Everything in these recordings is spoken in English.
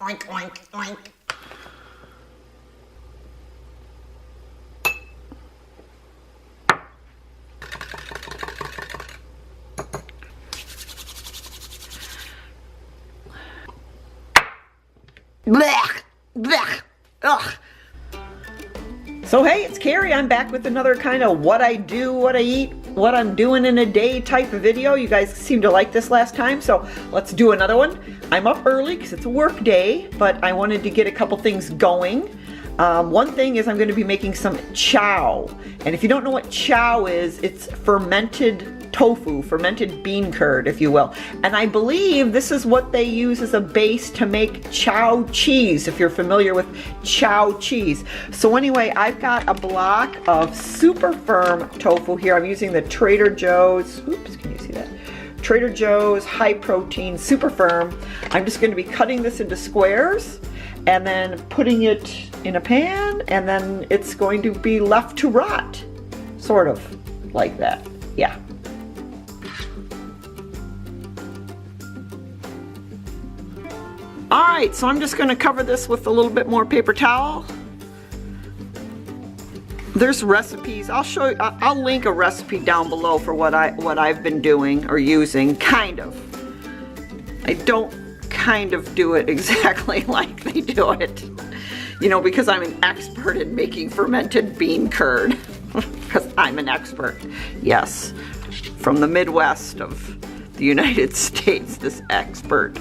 Oink, oink, oink. Blech, blech, ugh. So hey, it's Carrie. I'm back with another kind of what I do, what I eat, what I'm doing in a day type of video. You guys seemed to like this last time, so let's do another one. I'm up early because it's a work day, but I wanted to get a couple things going. One thing is I'm going to be making some Chao. And if you don't know what Chao is, it's fermented tofu, fermented bean curd, if you will. And I believe this is what they use as a base to make Chao cheese, if you're familiar with Chao cheese. So anyway, I've got a block of super firm tofu here. I'm using the Trader Joe's, oops, can you see that? Trader Joe's high protein, super firm. I'm just going to be cutting this into squares and then putting it in a pan, and then it's going to be left to rot, sort of like that. Yeah. All right, so I'm just going to cover this with a little bit more paper towel. There's recipes. I'll show you. I'll link a recipe down below for what I've been doing or using. Kind of. I don't kind of do it exactly like they do it. You know, because I'm an expert in making fermented bean curd. Because I'm an expert. Yes, from the Midwest of the United States, this expert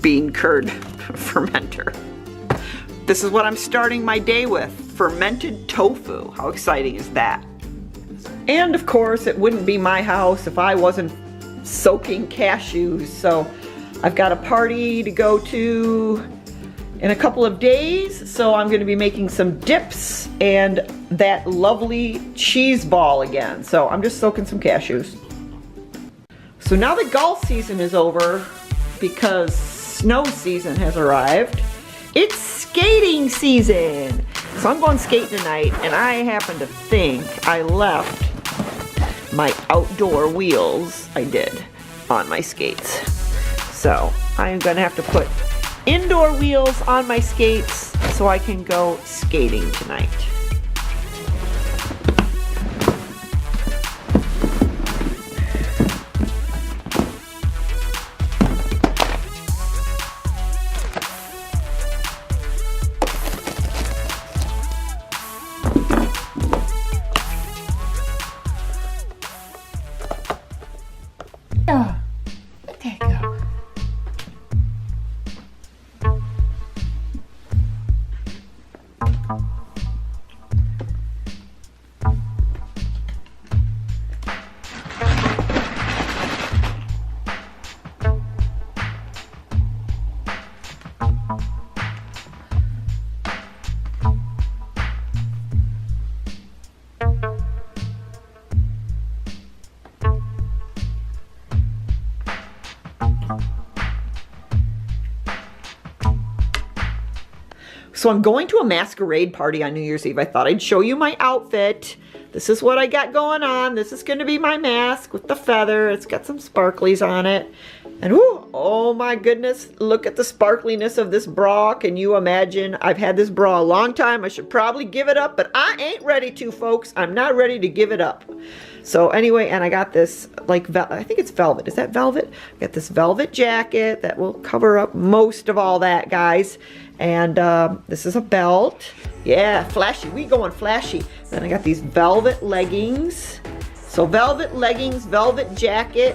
bean curd fermenter. This is what I'm starting my day with, fermented tofu. How exciting is that? And of course, it wouldn't be my house if I wasn't soaking cashews. So I've got a party to go to in a couple of days. So I'm going to be making some dips and that lovely cheese ball again. So I'm just soaking some cashews. So now that golf season is over, because snow season has arrived, it's skating season. So I'm going skating tonight, and I happen to think I left my outdoor wheels, I did, on my skates. So I'm gonna have to put indoor wheels on my skates so I can go skating tonight. So I'm going to a masquerade party on New Year's Eve. I thought I'd show you my outfit. This is what I got going on. This is going to be my mask with the feather. It's got some sparklies on it. And ooh, oh my goodness, look at the sparkliness of this bra. Can you imagine? I've had this bra a long time. I should probably give it up, but I ain't ready to, folks. I'm not ready to give it up. So anyway, and I got this, like, I think it's velvet. Is that velvet? I got this velvet jacket that will cover up most of all that, guys. And this is a belt. Yeah, flashy. We going flashy. Then I got these velvet leggings. So velvet leggings, velvet jacket.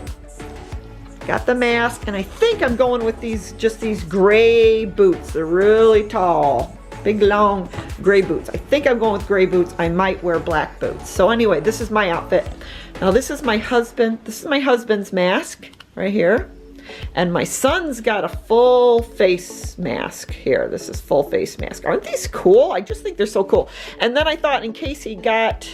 Got the mask, and I think I'm going with these, just these gray boots. They're really tall. Big, long gray boots. I think I'm going with gray boots. I might wear black boots. So anyway, this is my outfit. Now this is my husband. This is my husband's mask right here. And my son's got a full face mask here. This is full face mask. Aren't these cool? I just think they're so cool. And then I thought, in case he got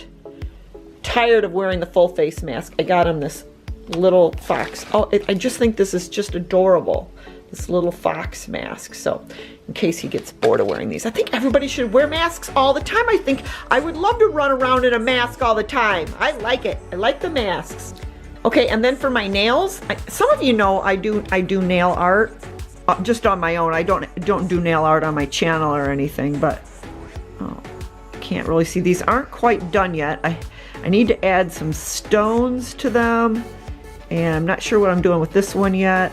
tired of wearing the full face mask, I got him this little fox. Oh, I just think this is just adorable. This little fox mask. So in case he gets bored of wearing these. I think everybody should wear masks all the time. I think I would love to run around in a mask all the time. I like it. I like the masks. Okay, and then for my nails, some of you know I do nail art. just on my own. I don't do nail art on my channel or anything, but can't really see. These aren't quite done yet. I need to add some stones to them, and I'm not sure what I'm doing with this one yet,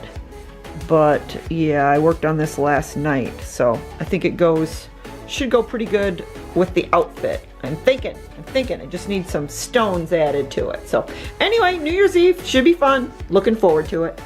but yeah, I worked on this last night, so I think it should go pretty good with the outfit. I'm thinking it just needs some stones added to it. So anyway, New Year's Eve should be fun. Looking forward to it.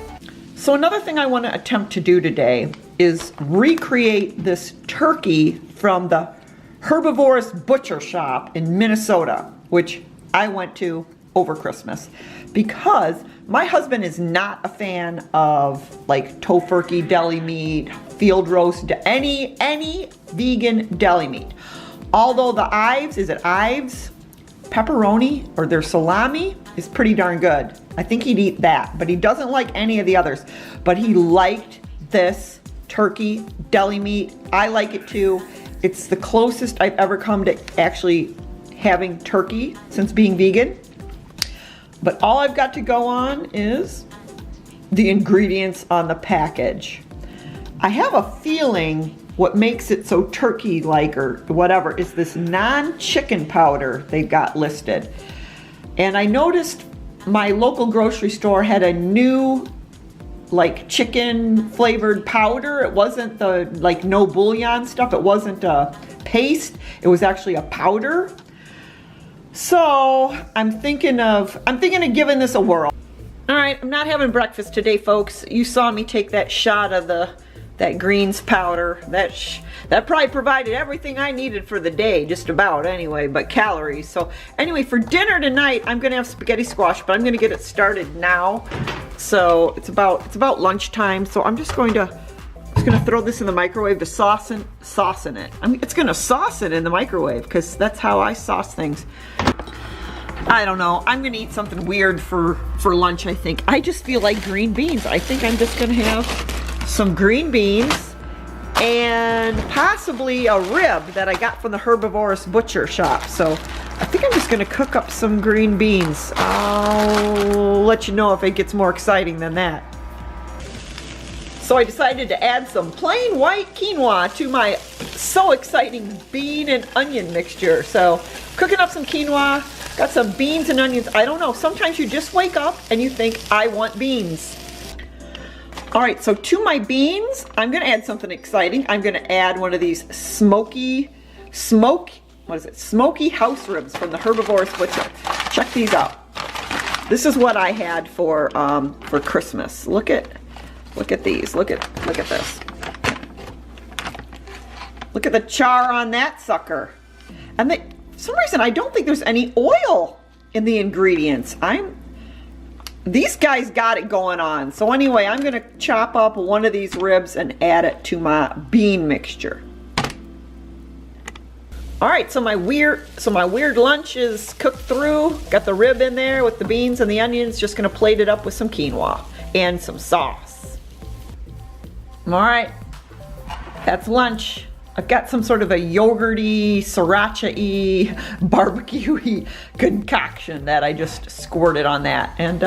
So another thing I want to attempt to do today is recreate this turkey from the herbivorous butcher shop in Minnesota, which I went to over Christmas, because my husband is not a fan of like tofurkey deli meat, field roast, any vegan deli meat. Although the Ives pepperoni or their salami is pretty darn good. I think he'd eat that, but he doesn't like any of the others. But he liked this turkey deli meat. I like it too. It's the closest I've ever come to actually having turkey since being vegan. But all I've got to go on is the ingredients on the package. I have a feeling what makes it so turkey-like or whatever is this non-chicken powder they've got listed. And I noticed my local grocery store had a new like chicken flavored powder. It wasn't the like no bouillon stuff. It wasn't a paste. It was actually a powder. So I'm thinking of giving this a whirl. All right, I'm not having breakfast today, folks. You saw me take that shot of that greens powder. That probably provided everything I needed for the day, just about anyway, but calories. So anyway, for dinner tonight, I'm gonna have spaghetti squash, but I'm gonna get it started now. So it's about lunchtime. So I'm just gonna throw this in the microwave to sauce in it. It's gonna sauce it in the microwave because that's how I sauce things. I don't know. I'm gonna eat something weird for lunch, I think. I just feel like green beans. I think I'm just gonna have some green beans and possibly a rib that I got from the herbivorous butcher shop. So I think I'm just gonna cook up some green beans. I'll let you know if it gets more exciting than that. So I decided to add some plain white quinoa to my so exciting bean and onion mixture. So cooking up some quinoa, got some beans and onions. I don't know, sometimes you just wake up and you think, I want beans. All right, so to my beans, I'm gonna add something exciting. I'm gonna add one of these smoky house ribs from the herbivorous butcher. Check these out. This is what I had for Christmas. Look at these. Look at this. Look at the char on that sucker. And for some reason, I don't think there's any oil in the ingredients. These guys got it going on. So anyway, I'm gonna chop up one of these ribs and add it to my bean mixture. All right, so my weird lunch is cooked through. Got the rib in there with the beans and the onions. Just gonna plate it up with some quinoa and some sauce. All right, that's lunch. I've got some sort of a yogurty, sriracha-y, barbecue-y concoction that I just squirted on that. And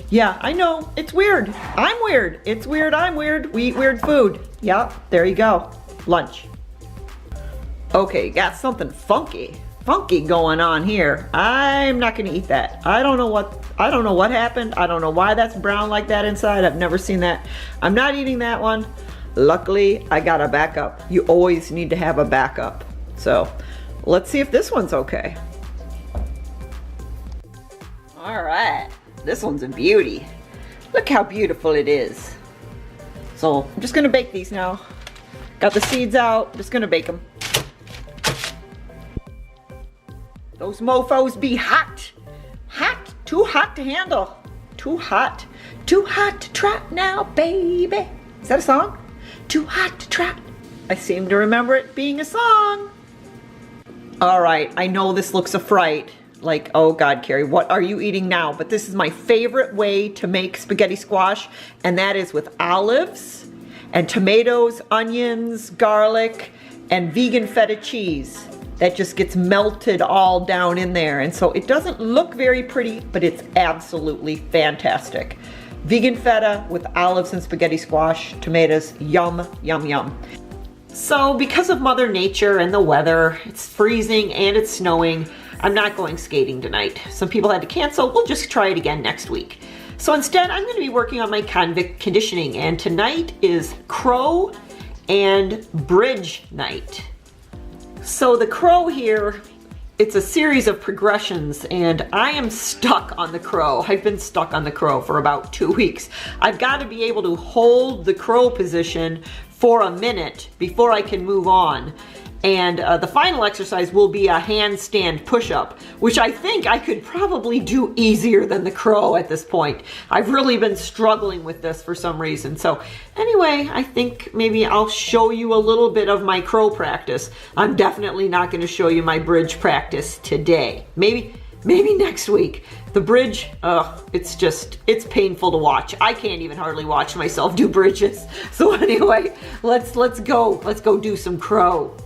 yeah, I know, it's weird. I'm weird. It's weird, I'm weird. We eat weird food. Yep, there you go. Lunch. Okay, got something funky going on here. I'm not gonna eat that. I don't know what happened. I don't know why that's brown like that inside. I've never seen that. I'm not eating that one. Luckily, I got a backup. You always need to have a backup. So let's see if this one's okay. All right, this one's a beauty. Look how beautiful it is. So I'm just gonna bake these now. Got the seeds out, just gonna bake them. Those mofos be hot. Hot, too hot to handle. Too hot to trot now, baby. Is that a song? Too hot to trot. I seem to remember it being a song. All right, I know this looks a fright. Like, oh God, Carrie, what are you eating now? But this is my favorite way to make spaghetti squash, and that is with olives and tomatoes, onions, garlic, and vegan feta cheese. That just gets melted all down in there. And so it doesn't look very pretty, but it's absolutely fantastic. Vegan feta with olives and spaghetti squash, tomatoes, yum, yum, yum. So because of Mother Nature and the weather, it's freezing and it's snowing, I'm not going skating tonight. Some people had to cancel, we'll just try it again next week. So instead, I'm gonna be working on my convict conditioning, and tonight is crow and bridge night. So the crow here, it's a series of progressions, and I am stuck on the crow. I've been stuck on the crow for about 2 weeks. I've got to be able to hold the crow position for a minute before I can move on. And the final exercise will be a handstand push-up, which I think I could probably do easier than the crow at this point. I've really been struggling with this for some reason. So anyway, I think maybe I'll show you a little bit of my crow practice. I'm definitely not going to show you my bridge practice today. Maybe next week. The bridge, it's painful to watch. I can't even hardly watch myself do bridges. So anyway, let's go do some crow.